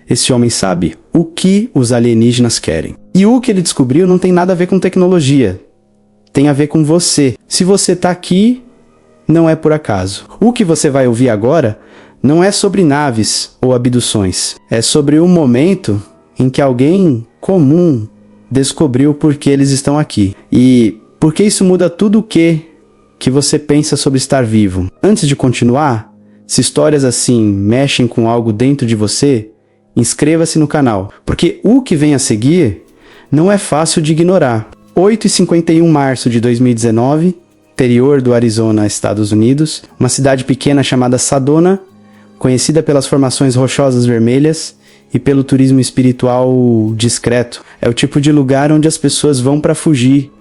esse homem sabe o que os alienígenas querem. E o que ele descobriu não tem nada a ver com tecnologia. Tem a ver com você. Se você está aqui, não é por acaso. O que você vai ouvir agora não é sobre naves ou abduções. É sobre um momento em que alguém comum descobriu por que eles estão aqui. E porque isso muda tudo o que você pensa sobre estar vivo. Antes de continuar, se histórias assim mexem com algo dentro de você, inscreva-se no canal, porque o que vem a seguir não é fácil de ignorar. 8h51 de março de 2019, interior do Arizona, Estados Unidos, uma cidade pequena chamada Sedona, conhecida pelas formações rochosas vermelhas e pelo turismo espiritual discreto. É o tipo de lugar onde as pessoas vão para fugir,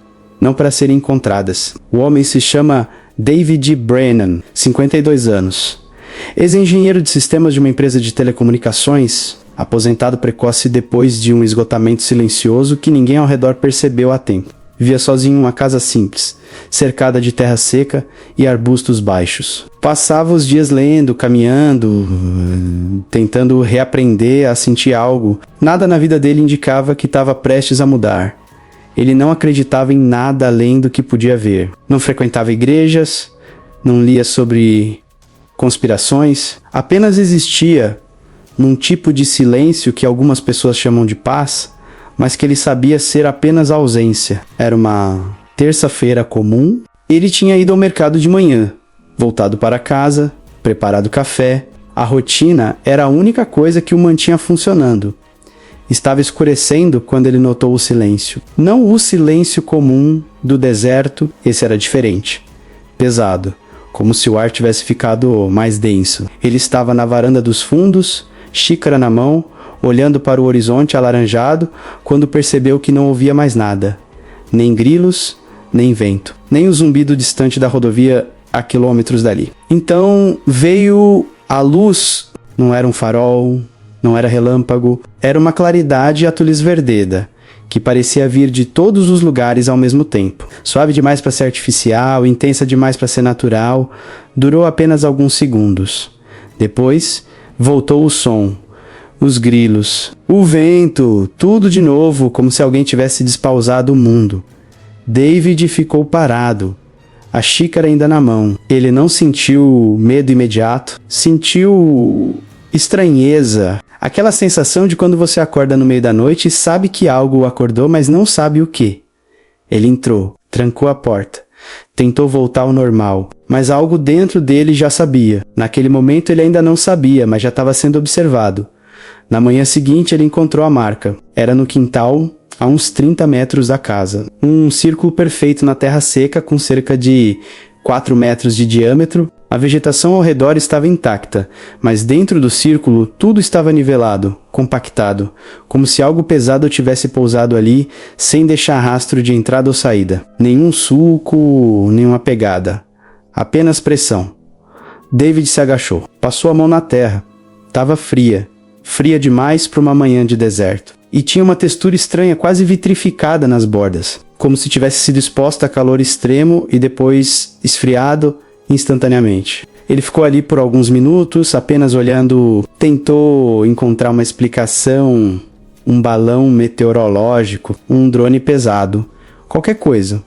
não para serem encontradas. O homem se chama David Brennan, 52 anos. Ex-engenheiro de sistemas de uma empresa de telecomunicações, aposentado precoce depois de um esgotamento silencioso que ninguém ao redor percebeu a tempo. Vivia sozinho em uma casa simples, cercada de terra seca e arbustos baixos. Passava os dias lendo, caminhando, tentando reaprender a sentir algo. Nada na vida dele indicava que estava prestes a mudar. Ele não acreditava em nada além do que podia ver. Não frequentava igrejas, não lia sobre conspirações, apenas existia num tipo de silêncio que algumas pessoas chamam de paz, mas que ele sabia ser apenas ausência. Era uma terça-feira comum. Ele tinha ido ao mercado de manhã, voltado para casa, preparado café. A rotina era a única coisa que o mantinha funcionando. Estava escurecendo quando ele notou o silêncio. Não o silêncio comum do deserto, esse era diferente. Pesado, como se o ar tivesse ficado mais denso. Ele estava na varanda dos fundos, xícara na mão, olhando para o horizonte alaranjado, quando percebeu que não ouvia mais nada. Nem grilos, nem vento, nem o zumbido distante da rodovia a quilômetros dali. Então veio a luz, não era um farol, não era relâmpago, era uma claridade a tule esverdeda, que parecia vir de todos os lugares ao mesmo tempo. Suave demais para ser artificial, intensa demais para ser natural, durou apenas alguns segundos. Depois, voltou o som, os grilos, o vento, tudo de novo, como se alguém tivesse despausado o mundo. David ficou parado, a xícara ainda na mão. Ele não sentiu medo imediato, sentiu estranheza, aquela sensação de quando você acorda no meio da noite e sabe que algo o acordou, mas não sabe o que. Ele entrou, trancou a porta, tentou voltar ao normal, mas algo dentro dele já sabia. Naquele momento ele ainda não sabia, mas já estava sendo observado. Na manhã seguinte ele encontrou a marca. Era no quintal, a uns 30 metros da casa. Um círculo perfeito na terra seca com cerca de 4 metros de diâmetro. A vegetação ao redor estava intacta, mas dentro do círculo tudo estava nivelado, compactado, como se algo pesado tivesse pousado ali sem deixar rastro de entrada ou saída. Nenhum sulco, nenhuma pegada. Apenas pressão. David se agachou. Passou a mão na terra. Estava fria. Fria demais para uma manhã de deserto. E tinha uma textura estranha, quase vitrificada nas bordas, como se tivesse sido exposta a calor extremo e depois esfriado instantaneamente. Ele ficou ali por alguns minutos, apenas olhando, tentou encontrar uma explicação, um balão meteorológico, um drone pesado, qualquer coisa,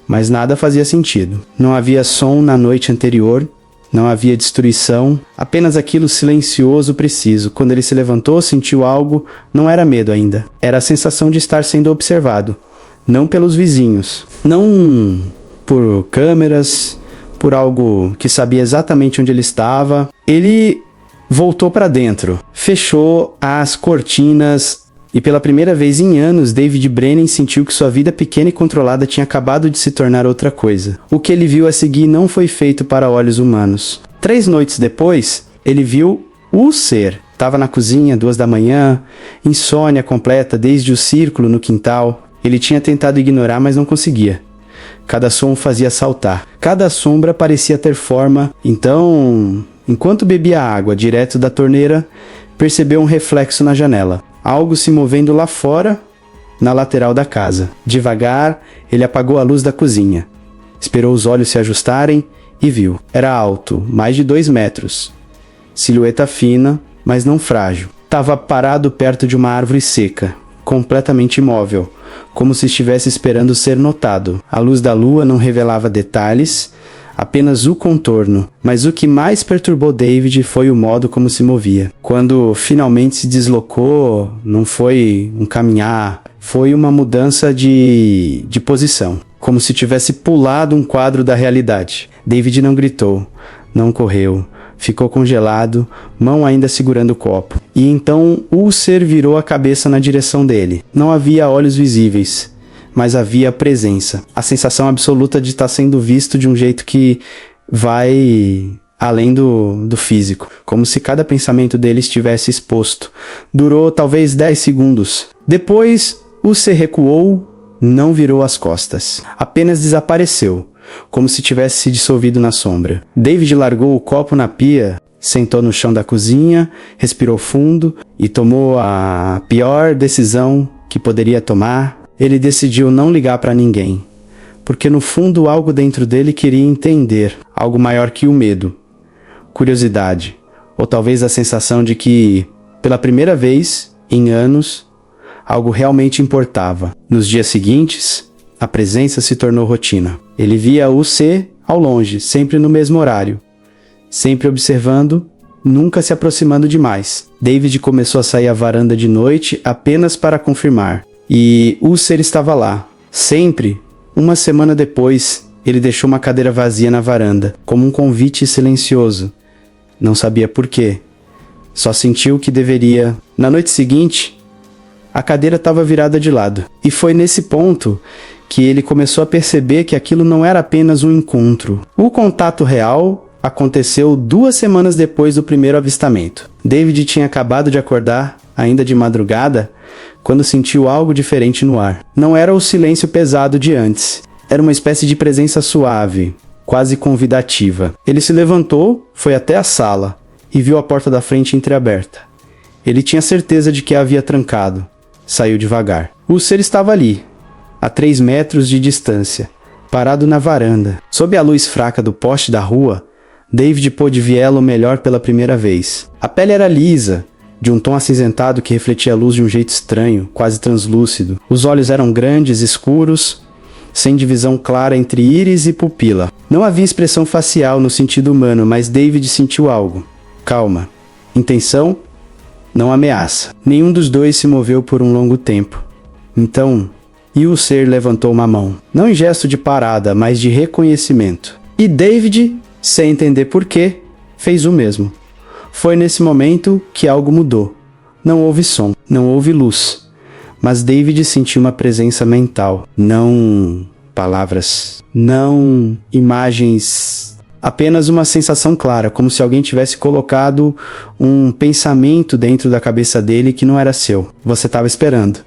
mas nada fazia sentido. Não havia som na noite anterior, não havia destruição, apenas aquilo silencioso preciso. Quando ele se levantou, sentiu algo, não era medo ainda. Era a sensação de estar sendo observado. Não pelos vizinhos, não por câmeras, por algo que sabia exatamente onde ele estava. Ele voltou para dentro, fechou as cortinas e pela primeira vez em anos, David Brennan sentiu que sua vida pequena e controlada tinha acabado de se tornar outra coisa. O que ele viu a seguir não foi feito para olhos humanos. 3 noites depois, ele viu o ser. Estava na cozinha, 2 da manhã, insônia completa desde o círculo no quintal. Ele tinha tentado ignorar, mas não conseguia. Cada som o fazia saltar. Cada sombra parecia ter forma. Então, enquanto bebia água direto da torneira, percebeu um reflexo na janela. Algo se movendo lá fora, na lateral da casa. Devagar, ele apagou a luz da cozinha. Esperou os olhos se ajustarem e viu. Era alto, mais de 2 metros. Silhueta fina, mas não frágil. estava parado perto de uma árvore seca, completamente imóvel, como se estivesse esperando ser notado. A luz da lua não revelava detalhes, apenas o contorno, mas o que mais perturbou David foi o modo como se movia. Quando finalmente se deslocou, não foi um caminhar, foi uma mudança de posição, como se tivesse pulado um quadro da realidade. David não gritou, não correu, ficou congelado, mão ainda segurando o copo. E então o ser virou a cabeça na direção dele. Não havia olhos visíveis, mas havia a presença, a sensação absoluta de estar sendo visto de um jeito que vai além do físico, como se cada pensamento dele estivesse exposto. Durou talvez 10 segundos. Depois, o ser recuou, não virou as costas, apenas desapareceu, como se tivesse se dissolvido na sombra. David largou o copo na pia, sentou no chão da cozinha, respirou fundo e tomou a pior decisão que poderia tomar. Ele decidiu não ligar para ninguém, porque no fundo algo dentro dele queria entender, algo maior que o medo, curiosidade, ou talvez a sensação de que, pela primeira vez em anos, algo realmente importava. Nos dias seguintes, a presença se tornou rotina. Ele via o ser ao longe, sempre no mesmo horário, sempre observando, nunca se aproximando demais. David começou a sair à varanda de noite apenas para confirmar. E o ser estava lá. Sempre, uma semana depois, ele deixou uma cadeira vazia na varanda, como um convite silencioso. Não sabia por quê. Só sentiu que deveria. Na noite seguinte, a cadeira estava virada de lado. E foi nesse ponto que ele começou a perceber que aquilo não era apenas um encontro. O contato real aconteceu 2 semanas depois do primeiro avistamento. David tinha acabado de acordar, ainda de madrugada, quando sentiu algo diferente no ar. Não era o silêncio pesado de antes. Era uma espécie de presença suave, quase convidativa. Ele se levantou, foi até a sala e viu a porta da frente entreaberta. Ele tinha certeza de que a havia trancado. Saiu devagar. O ser estava ali, a 3 metros de distância, parado na varanda. Sob a luz fraca do poste da rua, David pôde vê-lo melhor pela primeira vez. A pele era lisa, de um tom acinzentado que refletia a luz de um jeito estranho, quase translúcido. Os olhos eram grandes, escuros, sem divisão clara entre íris e pupila. Não havia expressão facial no sentido humano, mas David sentiu algo. Calma. Intenção? Não ameaça. Nenhum dos dois se moveu por um longo tempo. Então, o ser levantou uma mão. Não em gesto de parada, mas de reconhecimento. E David, sem entender porquê, fez o mesmo. Foi nesse momento que algo mudou. Não houve som, não houve luz, mas David sentiu uma presença mental, não palavras, não imagens, apenas uma sensação clara, como se alguém tivesse colocado um pensamento dentro da cabeça dele que não era seu. Você estava esperando.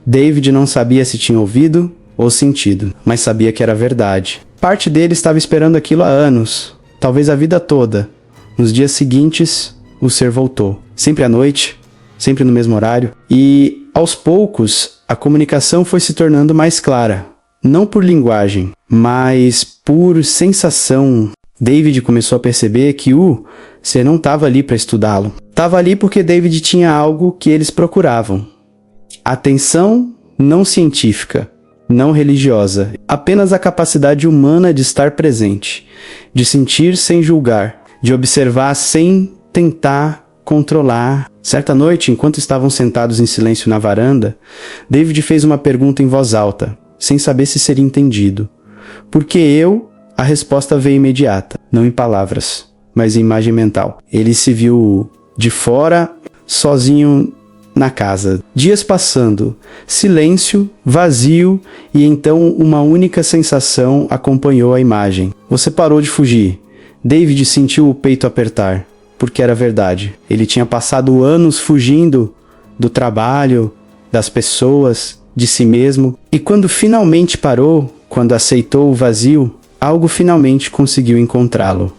David não sabia se tinha ouvido ou sentido, mas sabia que era verdade. Parte dele estava esperando aquilo há anos, talvez a vida toda. Nos dias seguintes, o ser voltou. Sempre à noite, sempre no mesmo horário. E, aos poucos, a comunicação foi se tornando mais clara. Não por linguagem, mas por sensação. David começou a perceber que o ser não estava ali para estudá-lo. Estava ali porque David tinha algo que eles procuravam. Atenção não científica, não religiosa. Apenas a capacidade humana de estar presente, de sentir sem julgar, de observar sem tentar controlar. Certa noite, enquanto estavam sentados em silêncio na varanda, David fez uma pergunta em voz alta, sem saber se seria entendido. Porque a resposta veio imediata, não em palavras, mas em imagem mental. Ele se viu de fora, sozinho na casa. Dias passando, silêncio, vazio, e então uma única sensação acompanhou a imagem. Você parou de fugir. David sentiu o peito apertar, porque era verdade. Ele tinha passado anos fugindo do trabalho, das pessoas, de si mesmo. E quando finalmente parou, quando aceitou o vazio, algo finalmente conseguiu encontrá-lo.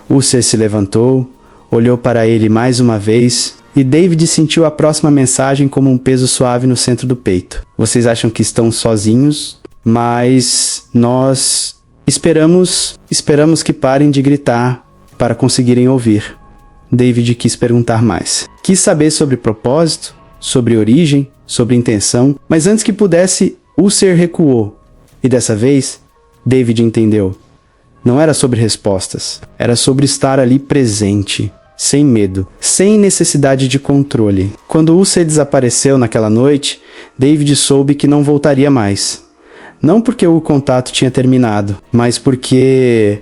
O ser se levantou, olhou para ele mais uma vez, e David sentiu a próxima mensagem como um peso suave no centro do peito. Vocês acham que estão sozinhos, mas nós esperamos que parem de gritar para conseguirem ouvir. David quis perguntar mais. Quis saber sobre propósito, sobre origem, sobre intenção, mas antes que pudesse, o ser recuou. E dessa vez, David entendeu. Não era sobre respostas, era sobre estar ali presente, sem medo, sem necessidade de controle. Quando o ser desapareceu naquela noite, David soube que não voltaria mais. Não porque o contato tinha terminado, mas porque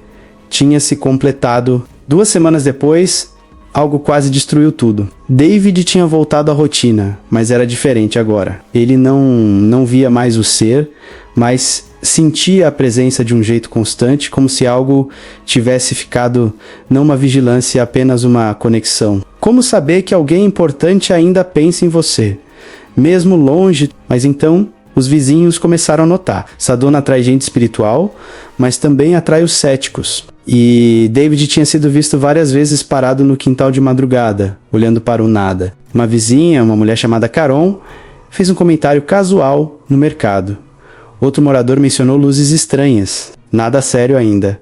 tinha se completado. 2 semanas depois, algo quase destruiu tudo. David tinha voltado à rotina, mas era diferente agora. Ele não via mais o ser, mas sentia a presença de um jeito constante, como se algo tivesse ficado não uma vigilância, apenas uma conexão. Como saber que alguém importante ainda pensa em você, mesmo longe? Mas então os vizinhos começaram a notar. Sadona atrai gente espiritual, mas também atrai os céticos. E David tinha sido visto várias vezes parado no quintal de madrugada, olhando para o nada. Uma vizinha, uma mulher chamada Caron, fez um comentário casual no mercado. Outro morador mencionou luzes estranhas. Nada sério ainda,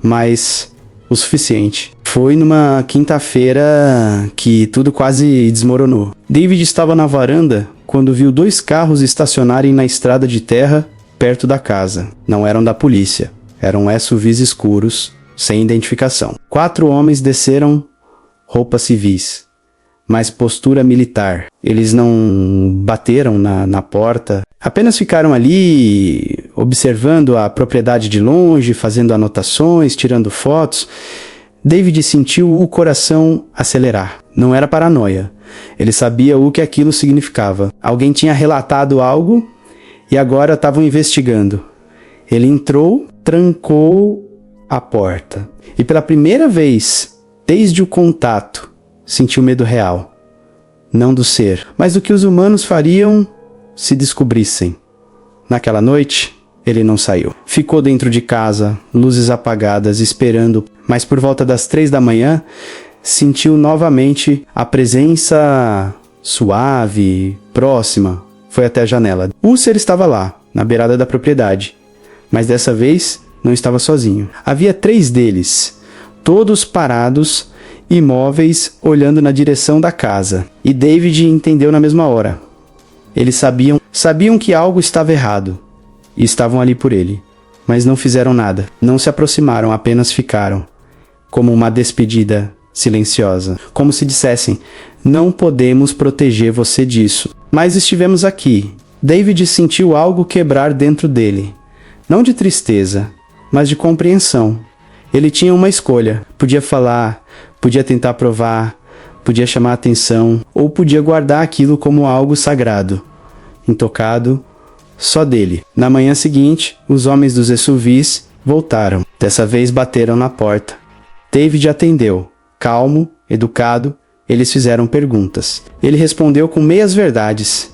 mas o suficiente. Foi numa quinta-feira que tudo quase desmoronou. David estava na varanda quando viu 2 carros estacionarem na estrada de terra perto da casa. Não eram da polícia, eram SUVs escuros, sem identificação. 4 homens desceram roupas civis, mas postura militar. Eles não bateram na porta, apenas ficaram ali observando a propriedade de longe, fazendo anotações, tirando fotos. David sentiu o coração acelerar. Não era paranoia. Ele sabia o que aquilo significava. Alguém tinha relatado algo e agora estavam investigando. Ele entrou, trancou a porta. E pela primeira vez, desde o contato, sentiu medo real. Não do ser, mas do que os humanos fariam se descobrissem. Naquela noite, ele não saiu. Ficou dentro de casa, luzes apagadas, esperando, mas por volta das 3 da manhã, sentiu novamente a presença suave, próxima. Foi até a janela. O ser estava lá, na beirada da propriedade, mas dessa vez não estava sozinho. Havia 3 deles, todos parados, imóveis, olhando na direção da casa. E David entendeu na mesma hora. Eles sabiam que algo estava errado. E estavam ali por ele. Mas não fizeram nada. Não se aproximaram, apenas ficaram. Como uma despedida silenciosa. Como se dissessem, não podemos proteger você disso. Mas estivemos aqui. David sentiu algo quebrar dentro dele. Não de tristeza, mas de compreensão. Ele tinha uma escolha. Podia falar, podia tentar provar, podia chamar atenção, ou podia guardar aquilo como algo sagrado, intocado, só dele. Na manhã seguinte, os homens dos SUVs voltaram. Dessa vez bateram na porta. David atendeu. Calmo, educado, eles fizeram perguntas. Ele respondeu com meias verdades.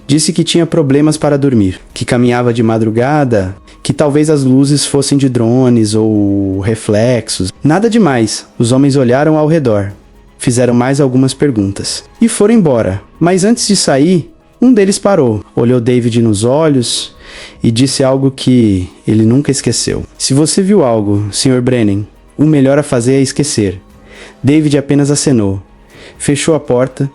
Disse que tinha problemas para dormir, que caminhava de madrugada, que talvez as luzes fossem de drones ou reflexos. Nada demais. Os homens olharam ao redor. Fizeram mais algumas perguntas. E foram embora. Mas antes de sair, um deles parou, olhou David nos olhos e disse algo que ele nunca esqueceu. Se você viu algo, Sr. Brennan, o melhor a fazer é esquecer. David apenas acenou, fechou a porta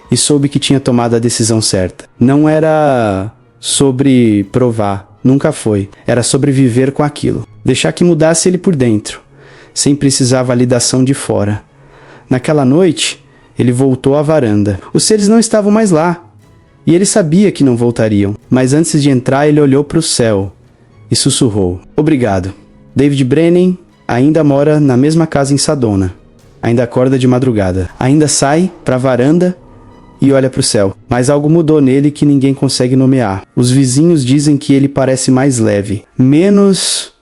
e soube que tinha tomado a decisão certa. Não era sobre provar, nunca foi. Era sobre viver com aquilo. Deixar que mudasse ele por dentro, sem precisar validação de fora. Naquela noite, ele voltou à varanda. Os seres não estavam mais lá. E ele sabia que não voltariam, mas antes de entrar ele olhou para o céu e sussurrou. Obrigado. David Brennan ainda mora na mesma casa em Sadona. Ainda acorda de madrugada. Ainda sai para a varanda e olha para o céu. Mas algo mudou nele que ninguém consegue nomear. Os vizinhos dizem que ele parece mais leve, menos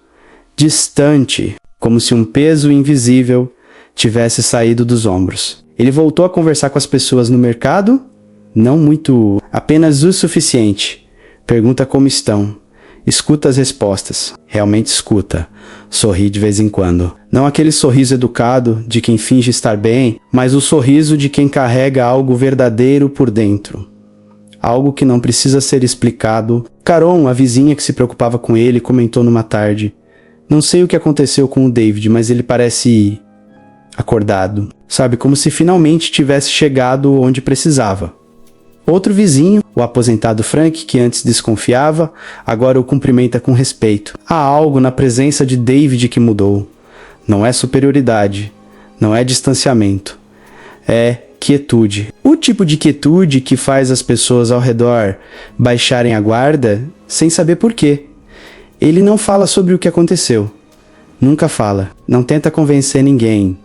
distante, como se um peso invisível tivesse saído dos ombros. Ele voltou a conversar com as pessoas no mercado. Não muito, apenas o suficiente. Pergunta como estão. Escuta as respostas. Realmente escuta. Sorri de vez em quando. Não aquele sorriso educado de quem finge estar bem, mas o sorriso de quem carrega algo verdadeiro por dentro. Algo que não precisa ser explicado. Caron, a vizinha que se preocupava com ele, comentou numa tarde. Não sei o que aconteceu com o David, mas ele parece acordado, sabe, como se finalmente tivesse chegado onde precisava. Outro vizinho, o aposentado Frank, que antes desconfiava, agora o cumprimenta com respeito. Há algo na presença de David que mudou. Não é superioridade, não é distanciamento, é quietude. O tipo de quietude que faz as pessoas ao redor baixarem a guarda sem saber por quê. Ele não fala sobre o que aconteceu. Nunca fala. Não tenta convencer ninguém.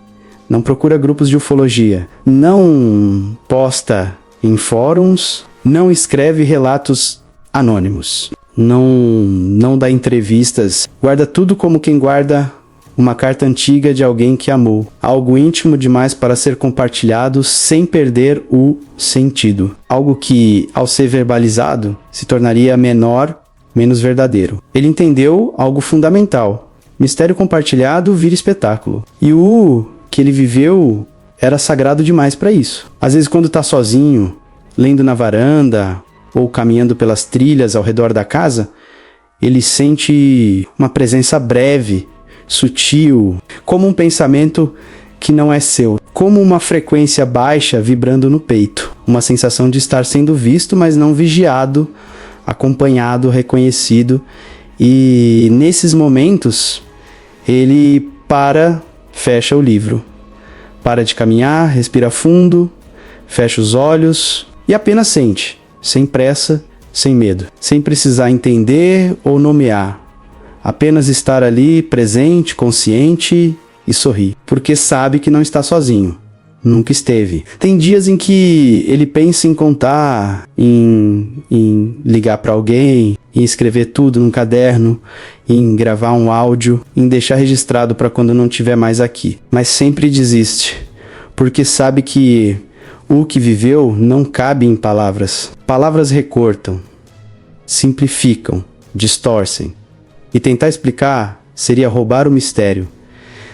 Não procura grupos de ufologia. Não posta em fóruns. Não escreve relatos anônimos. Não dá entrevistas. Guarda tudo como quem guarda uma carta antiga de alguém que amou. Algo íntimo demais para ser compartilhado sem perder o sentido. Algo que, ao ser verbalizado, se tornaria menor, menos verdadeiro. Ele entendeu algo fundamental. Mistério compartilhado vira espetáculo. E o que ele viveu era sagrado demais para isso. Às vezes, quando está sozinho, lendo na varanda ou caminhando pelas trilhas ao redor da casa, ele sente uma presença breve, sutil, como um pensamento que não é seu, como uma frequência baixa vibrando no peito, uma sensação de estar sendo visto, mas não vigiado, acompanhado, reconhecido. E nesses momentos ele fecha o livro, para de caminhar, respira fundo, fecha os olhos e apenas sente, sem pressa, sem medo, sem precisar entender ou nomear. Apenas estar ali, presente, consciente e sorrir. Porque sabe que não está sozinho. Nunca esteve. Tem dias em que ele pensa em contar, em ligar para alguém, em escrever tudo num caderno, em gravar um áudio, em deixar registrado para quando não estiver mais aqui. Mas sempre desiste. Porque sabe que o que viveu não cabe em palavras. Palavras recortam, simplificam, distorcem. E tentar explicar seria roubar o mistério.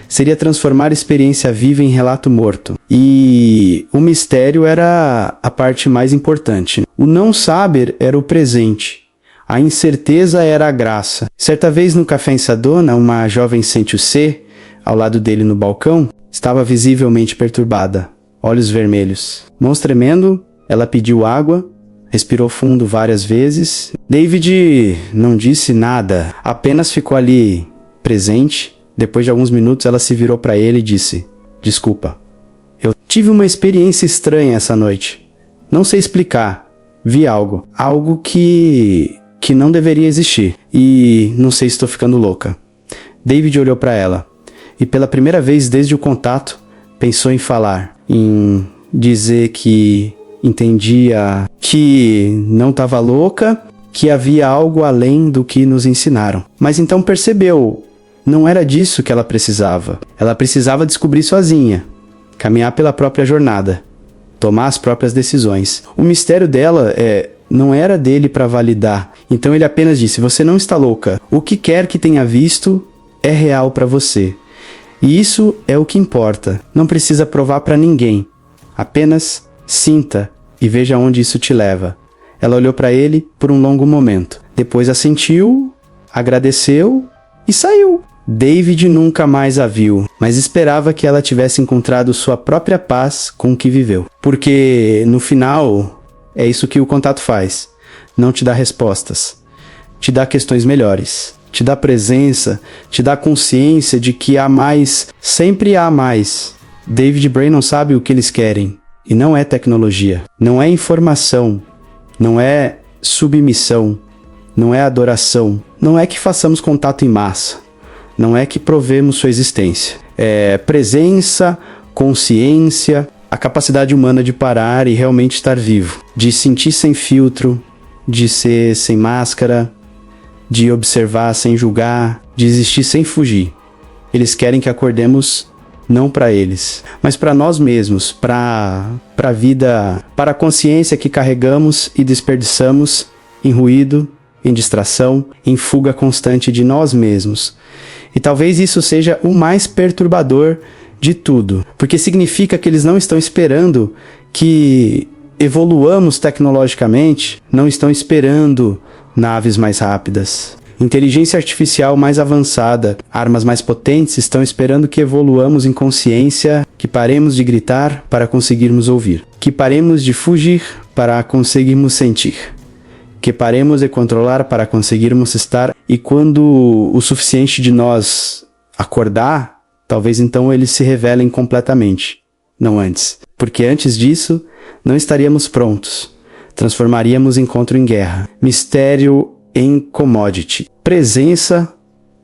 Seria transformar a experiência viva em relato morto. E o mistério era a parte mais importante. O não saber era o presente. A incerteza era a graça. Certa vez no Café em Sedona, uma jovem Saint-Husset, ao lado dele no balcão, estava visivelmente perturbada. Olhos vermelhos. Mãos tremendo, ela pediu água. Respirou fundo várias vezes. David não disse nada, apenas ficou ali, presente. Depois de alguns minutos, ela se virou para ele e disse: "Desculpa. Eu tive uma experiência estranha essa noite. Não sei explicar. Vi algo. Algo que não deveria existir. E não sei se estou ficando louca." David olhou para ela. E pela primeira vez desde o contato, pensou em falar. Em dizer que entendia que não estava louca, que havia algo além do que nos ensinaram. Mas então percebeu, não era disso que ela precisava. Ela precisava descobrir sozinha, caminhar pela própria jornada, tomar as próprias decisões. O mistério dela não era dele para validar. Então ele apenas disse: "Você não está louca. O que quer que tenha visto é real para você. E isso é o que importa. Não precisa provar para ninguém. Apenas sinta e veja onde isso te leva." Ela olhou para ele por um longo momento. Depois assentiu, agradeceu e saiu. David nunca mais a viu, mas esperava que ela tivesse encontrado sua própria paz com o que viveu. Porque, no final, é isso que o contato faz. Não te dá respostas. Te dá questões melhores. Te dá presença, te dá consciência de que há mais, sempre há mais. David e Bray não sabem o que eles querem. E não é tecnologia, não é informação, não é submissão, não é adoração, não é que façamos contato em massa, não é que provemos sua existência. É presença, consciência, a capacidade humana de parar e realmente estar vivo, de sentir sem filtro, de ser sem máscara, de observar sem julgar, de existir sem fugir. Eles querem que acordemos não para eles, mas para nós mesmos, para a vida, para a consciência que carregamos e desperdiçamos em ruído, em distração, em fuga constante de nós mesmos. E talvez isso seja o mais perturbador de tudo, porque significa que eles não estão esperando que evoluamos tecnologicamente, não estão esperando naves mais rápidas, Inteligência artificial mais avançada, armas mais potentes estão esperando que evoluamos em consciência, que paremos de gritar para conseguirmos ouvir, que paremos de fugir para conseguirmos sentir, que paremos de controlar para conseguirmos estar, e quando o suficiente de nós acordar, talvez então eles se revelem completamente, não antes, porque antes disso não estaríamos prontos, transformaríamos encontro em guerra, mistério em commodity, presença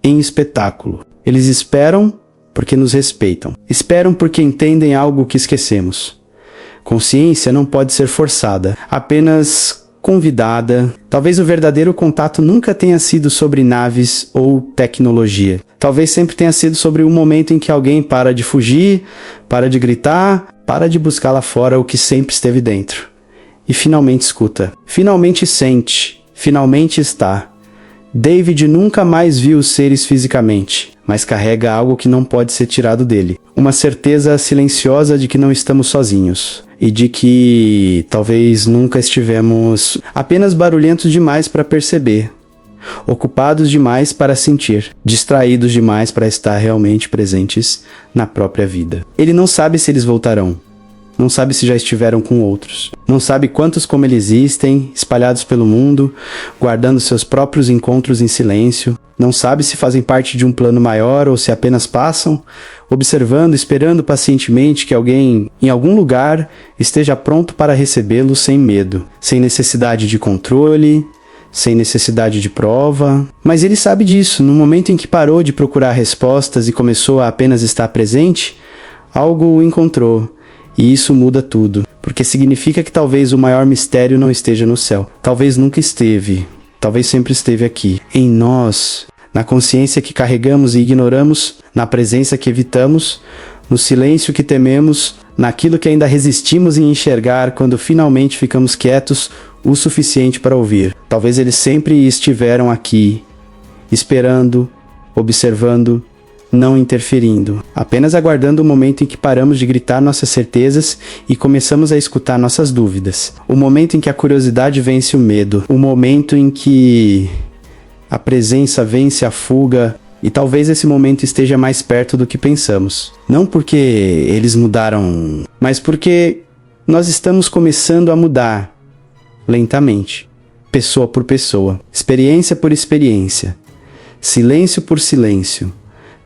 em espetáculo. Eles esperam porque nos respeitam, esperam porque entendem algo que esquecemos. Consciência não pode ser forçada, apenas convidada. Talvez o verdadeiro contato nunca tenha sido sobre naves ou tecnologia. Talvez sempre tenha sido sobre um momento em que alguém para de fugir, para de gritar, para de buscar lá fora o que sempre esteve dentro. E finalmente escuta, finalmente sente, finalmente está. David nunca mais viu os seres fisicamente, mas carrega algo que não pode ser tirado dele. Uma certeza silenciosa de que não estamos sozinhos. E de que talvez nunca estivemos apenas barulhentos demais para perceber, ocupados demais para sentir, distraídos demais para estar realmente presentes na própria vida. Ele não sabe se eles voltarão. Não sabe se já estiveram com outros. Não sabe quantos como ele existem, espalhados pelo mundo, guardando seus próprios encontros em silêncio. Não sabe se fazem parte de um plano maior ou se apenas passam, observando, esperando pacientemente que alguém, em algum lugar, esteja pronto para recebê-los sem medo, sem necessidade de controle, sem necessidade de prova. Mas ele sabe disso. No momento em que parou de procurar respostas e começou a apenas estar presente, algo o encontrou. E isso muda tudo, porque significa que talvez o maior mistério não esteja no céu. Talvez nunca esteve, talvez sempre esteve aqui, em nós, na consciência que carregamos e ignoramos, na presença que evitamos, no silêncio que tememos, naquilo que ainda resistimos em enxergar quando finalmente ficamos quietos o suficiente para ouvir. Talvez eles sempre estiveram aqui, esperando, observando, não interferindo, apenas aguardando o momento em que paramos de gritar nossas certezas e começamos a escutar nossas dúvidas. O momento em que a curiosidade vence o medo. O momento em que a presença vence a fuga. E talvez esse momento esteja mais perto do que pensamos. Não porque eles mudaram, mas porque nós estamos começando a mudar, lentamente, pessoa por pessoa, experiência por experiência, silêncio por silêncio.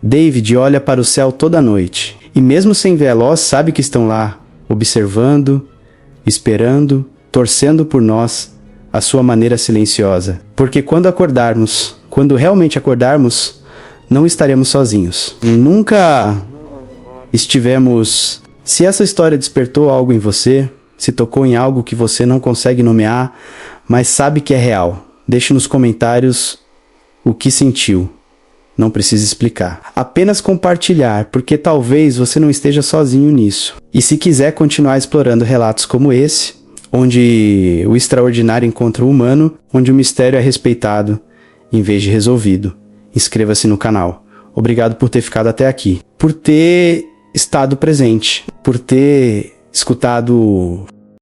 David olha para o céu toda noite, e mesmo sem veloz sabe que estão lá, observando, esperando, torcendo por nós, à sua maneira silenciosa. Porque quando acordarmos, quando realmente acordarmos, não estaremos sozinhos. Nunca estivemos... Se essa história despertou algo em você, se tocou em algo que você não consegue nomear, mas sabe que é real, deixe nos comentários o que sentiu. Não precisa explicar. Apenas compartilhar, porque talvez você não esteja sozinho nisso. E se quiser continuar explorando relatos como esse, onde o extraordinário encontra o humano, onde o mistério é respeitado, em vez de resolvido, inscreva-se no canal. Obrigado por ter ficado até aqui. Por ter estado presente. Por ter escutado